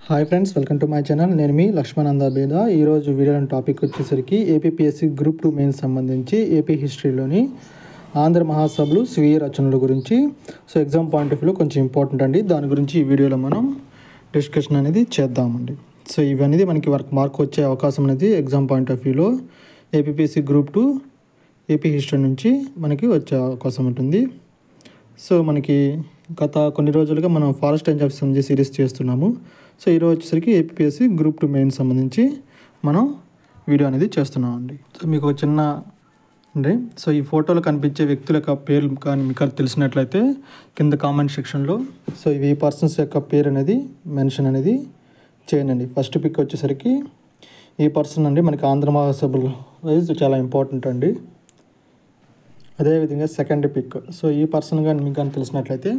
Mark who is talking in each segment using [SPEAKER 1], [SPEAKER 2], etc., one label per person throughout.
[SPEAKER 1] Hi friends, welcome to my channel. నేను మీ లక్ష్మణ్ బేద. ఈరోజు వీడియోలోని టాపిక్ వచ్చేసరికి ఏపీపీఎస్సీ గ్రూప్ 2 మెయిన్స్ సంబంధించి ఏపీ హిస్టరీలోని ఆంధ్ర మహాసభలు స్వీయ రచనల గురించి. సో ఎగ్జామ్ పాయింట్ ఆఫ్ వ్యూలో కొంచెం ఇంపార్టెంట్ అండి. దాని గురించి ఈ వీడియోలో మనం డిస్కషన్ అనేది చేద్దామండి. సో ఇవన్నీ మనకి మార్క్ వచ్చే అవకాశం అనేది ఎగ్జామ్ పాయింట్ ఆఫ్ వ్యూలో ఏపీపీఎస్సీ గ్రూప్ 2 ఏపీ హిస్టరీ నుంచి మనకి వచ్చే అవకాశం ఉంటుంది. సో మనకి గత కొన్ని రోజులుగా మనం ఫారెస్ట్ రేంజ్ ఆఫీసర్ సంబంధించి సిరీస్ చేస్తున్నాము. సో ఈరోజు వచ్చేసరికి ఏపీఎస్సీ గ్రూప్ 2 మెయిన్ సంబంధించి మనం వీడియో అనేది చేస్తున్నామండి. సో మీకు ఒక చిన్న అండి, సో ఈ ఫోటోలో కనిపించే వ్యక్తుల యొక్క పేర్లు కానీ మీకు తెలిసినట్లయితే కింద కామెంట్ సెక్షన్లో సో ఈ పర్సన్స్ యొక్క పేరు అనేది మెన్షన్ అనేది చేయండి. ఫస్ట్ పిక్ వచ్చేసరికి ఈ పర్సన్ అండి, మనకి ఆంధ్ర మహాసభలు వైజ్ చాలా ఇంపార్టెంట్ అండి. అదేవిధంగా సెకండ్ పిక్, సో ఈ పర్సన్ కానీ మీకు కానీ తెలిసినట్లయితే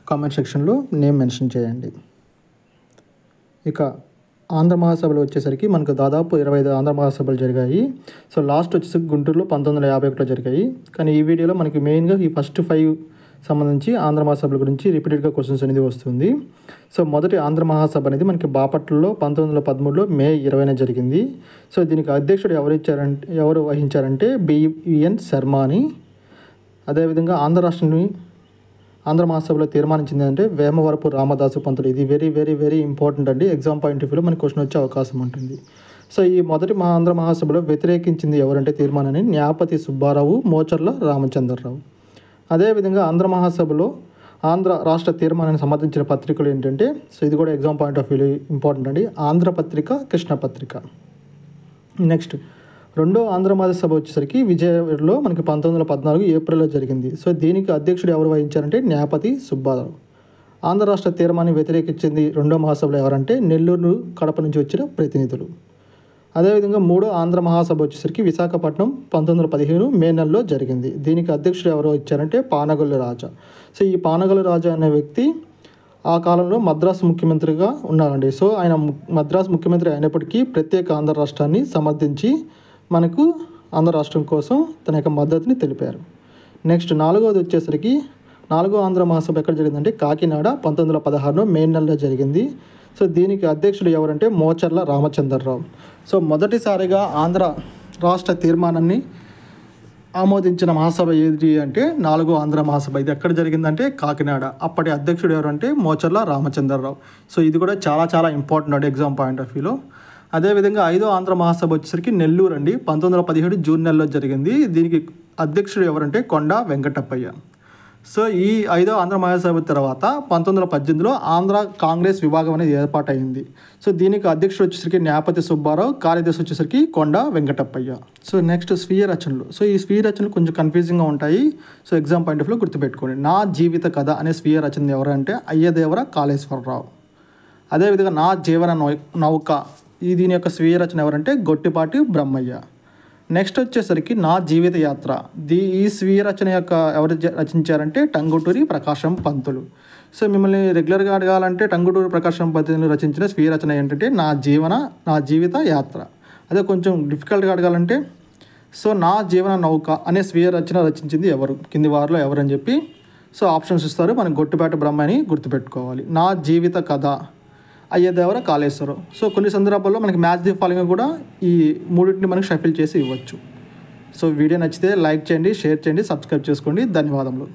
[SPEAKER 1] కామెంట్ సెక్షన్లో నేమ్ మెన్షన్ చేయండి. ఇక ఆంధ్ర మహాసభలు వచ్చేసరికి మనకు దాదాపు 25 ఆంధ్ర మహాసభలు జరిగాయి. సో లాస్ట్ వచ్చేసరికి గుంటూరులో 1951లో జరిగాయి. కానీ ఈ వీడియోలో మనకి మెయిన్గా ఈ ఫస్ట్ 5 సంబంధించి ఆంధ్ర మహాసభల గురించి రిపీటెడ్గా క్వశ్చన్స్ అనేది వస్తుంది. సో మొదటి ఆంధ్ర మహాసభ అనేది మనకి బాపట్లలో 1913లో మే 20న జరిగింది. సో దీనికి అధ్యక్షుడు ఎవరు వహించారంటే బివిఎన్ శర్మ అని. అదేవిధంగా ఆంధ్ర మహాసభలో తీర్మానించింది అంటే వేమవరపు రామదాసు పంతులు. ఇది వెరీ వెరీ వెరీ ఇంపార్టెంట్ అండి. ఎగ్జామ్ పాయింట్ ఆఫ్ వ్యూలో మనకి క్వశ్చన్ వచ్చే అవకాశం ఉంటుంది. సో ఈ మొదటి ఆంధ్ర మహాసభలో వ్యతిరేకించింది ఎవరంటే తీర్మానాన్ని న్యాపతి సుబ్బారావు, మోచర్ల రామచంద్రరావు. అదేవిధంగా ఆంధ్ర మహాసభలో ఆంధ్ర రాష్ట్ర తీర్మానాన్ని సమర్థించిన పత్రికలు ఏంటంటే, సో ఇది కూడా ఎగ్జామ్ పాయింట్ ఆఫ్ వ్యూలో ఇంపార్టెంట్ అండి. ఆంధ్ర పత్రిక, కృష్ణ పత్రిక. నెక్స్ట్ రెండో ఆంధ్ర మహాసభ వచ్చేసరికి విజయవాడలో మనకి 1914 ఏప్రిల్లో జరిగింది. సో దీనికి అధ్యక్షుడు ఎవరు వహించారంటే న్యాపతి సుబ్బారావు. ఆంధ్ర రాష్ట్ర తీర్మానాన్ని వ్యతిరేకించింది రెండో మహాసభలో ఎవరంటే నెల్లూరు, కడప నుంచి వచ్చిన ప్రతినిధులు. అదేవిధంగా మూడో ఆంధ్ర మహాసభ వచ్చేసరికి విశాఖపట్నం 1915 మే నెలలో జరిగింది. దీనికి అధ్యక్షుడు ఎవరు ఇచ్చారంటే పానగల్లు రాజా. సో ఈ పానగల్లు రాజా అనే వ్యక్తి ఆ కాలంలో మద్రాసు ముఖ్యమంత్రిగా ఉన్నారండి. సో ఆయన మద్రాసు ముఖ్యమంత్రి అయినప్పటికీ ప్రత్యేక ఆంధ్ర రాష్ట్రాన్ని సమర్థించి మనకు ఆంధ్ర రాష్ట్రం కోసం తన యొక్క మద్దతుని తెలిపారు. నెక్స్ట్ నాలుగవది వచ్చేసరికి నాలుగో ఆంధ్ర మహాసభ ఎక్కడ జరిగిందంటే కాకినాడ 1916 మే నెలలో జరిగింది. సో దీనికి అధ్యక్షుడు ఎవరంటే మోచర్ల రామచంద్రరావు. సో మొదటిసారిగా ఆంధ్ర రాష్ట్ర తీర్మానాన్ని ఆమోదించిన మహాసభ ఏది అంటే నాలుగో ఆంధ్ర మహాసభ. ఇది ఎక్కడ జరిగిందంటే కాకినాడ. అప్పటి అధ్యక్షుడు ఎవరంటే మోచర్ల రామచంద్రరావు. సో ఇది కూడా చాలా చాలా ఇంపార్టెంట్ అండి ఎగ్జామ్ పాయింట్ ఆఫ్ వ్యూలో. అదేవిధంగా ఐదో ఆంధ్ర మహాసభ వచ్చేసరికి నెల్లూరు అండి, 1917 జూన్ నెలలో జరిగింది. దీనికి అధ్యక్షుడు ఎవరంటే కొండా వెంకటప్పయ్య. సో ఈ ఐదో ఆంధ్ర మహాసభ తర్వాత 1918లో ఆంధ్ర కాంగ్రెస్ విభాగం అనేది ఏర్పాటైంది. సో దీనికి అధ్యక్షుడు వచ్చేసరికి న్యాపతి సుబ్బారావు, కార్యదర్శి వచ్చేసరికి కొండా వెంకటప్పయ్య. సో నెక్స్ట్ స్వీయ రచనలు. సో ఈ స్వీయ రచనలు కొంచెం కన్ఫ్యూజింగ్గా ఉంటాయి. సో ఎగ్జామ్ పాయింట్ ఆఫ్ వ్యూలో గుర్తుపెట్టుకోండి. నా జీవిత కథ అనే స్వీయ రచన ఎవరంటే అయ్యదేవర కాళేశ్వరరావు. అదేవిధంగా నా జీవన నౌక దీని యొక్క స్వీయ రచన ఎవరంటే గొట్టిపాటి బ్రహ్మయ్య. నెక్స్ట్ వచ్చేసరికి నా జీవిత యాత్ర ఈ స్వీయ రచన యొక్క ఎవరు రచించారంటే టంగుటూరి ప్రకాశం పంతులు. సో మిమ్మల్ని రెగ్యులర్గా అడగాలంటే టంగుటూరి ప్రకాశం పంతులు రచించిన స్వీయ రచన ఏంటంటే నా జీవిత యాత్ర. అదే కొంచెం డిఫికల్ట్గా అడగాలంటే సో నా జీవన నౌక అనే స్వీయ రచన రచించింది ఎవరు, కింది వారిలో ఎవరని చెప్పి సో ఆప్షన్స్ ఇస్తారు. మనం గొట్టిపాటి బ్రహ్మని గుర్తుపెట్టుకోవాలి. నా జీవిత కథ అయ్యదేవర కాళేశ్వరం. సో కొన్ని సందర్భాల్లో మనకి మ్యాచ్ ది ఫాలోయింగ్ కూడా ఈ మూడింటిని మనకి షఫిల్ చేసి ఇవ్వచ్చు. సో వీడియో నచ్చితే లైక్ చేయండి, షేర్ చేయండి, సబ్స్క్రైబ్ చేసుకోండి. ధన్యవాదములు.